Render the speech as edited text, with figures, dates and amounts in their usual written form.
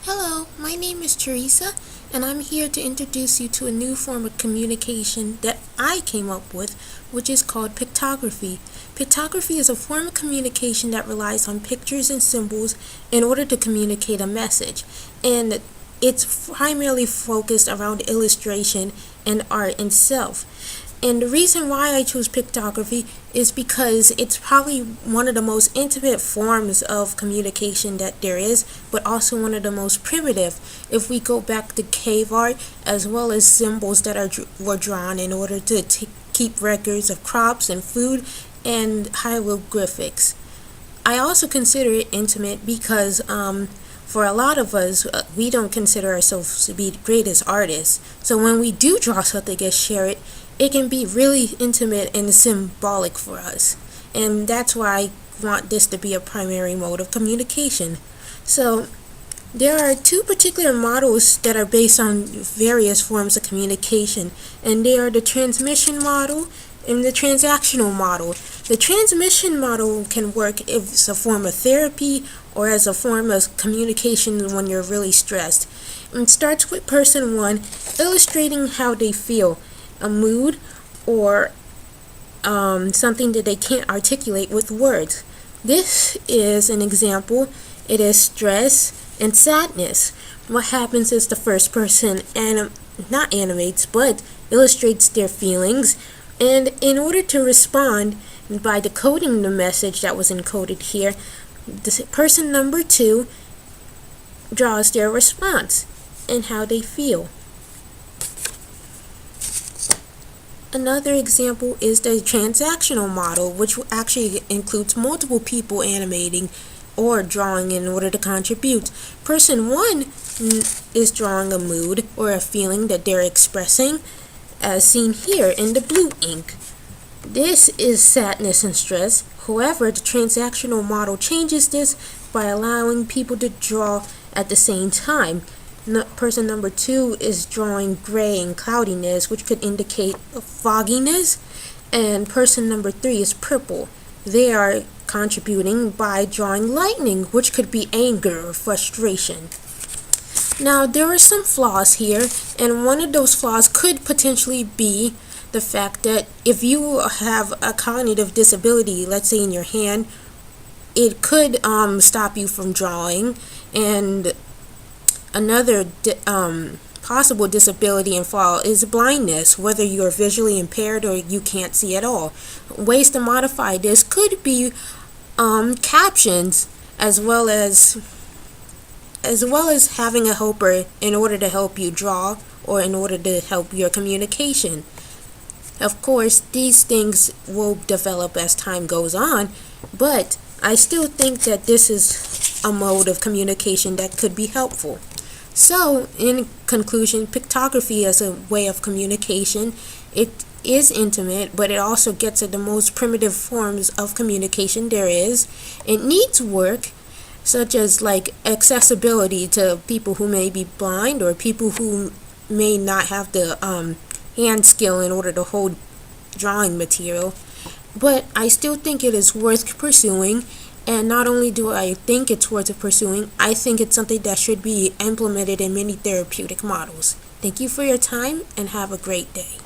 Hello, my name is Teresa, and I'm here to introduce you to a new form of communication that I came up with, which is called pictography. Pictography is a form of communication that relies on pictures and symbols in order to communicate a message, and it's primarily focused around illustration and art itself. And the reason why I chose pictography is because it's probably one of the most intimate forms of communication that there is, but also one of the most primitive. If we go back to cave art, as well as symbols that were drawn in order to keep records of crops and food and hieroglyphics. I also consider it intimate because for a lot of us, we don't consider ourselves to be the greatest artists. So when we do draw something and share it, it can be really intimate and symbolic for us. And that's why I want this to be a primary mode of communication. So there are two particular models that are based on various forms of communication, and they are the transmission model and the transactional model. The transmission model can work if it's a form of therapy or as a form of communication when you're really stressed. It starts with person one illustrating how they feel, a mood, or something that they can't articulate with words. This is an example. It is stress and sadness. What happens is the first person not animates, but illustrates their feelings, and in order to respond by decoding the message that was encoded here, the person number two draws their response and how they feel. Another example is the transactional model, which actually includes multiple people animating or drawing in order to contribute. Person one is drawing a mood or a feeling that they're expressing, as seen here in the blue ink. This is sadness and stress. However, the transactional model changes this by allowing people to draw at the same time. Person number two is drawing gray and cloudiness, which could indicate fogginess, and person number three is purple. They are contributing by drawing lightning, which could be anger or frustration. Now, there are some flaws here, and one of those flaws could potentially be the fact that if you have a cognitive disability, let's say in your hand, it could stop you from drawing. And another possible disability and flaw is blindness, whether you're visually impaired or you can't see at all. Ways to modify this could be captions, as well as having a helper in order to help you draw or in order to help your communication. Of course, these things will develop as time goes on, but I still think that this is a mode of communication that could be helpful. So, in conclusion, pictography as a way of communication, it is intimate, but it also gets at the most primitive forms of communication there is. It needs work, such as like accessibility to people who may be blind or people who may not have the hand skill in order to hold drawing material. But I still think it is worth pursuing. And not only do I think it's worth pursuing, I think it's something that should be implemented in many therapeutic models. Thank you for your time and have a great day.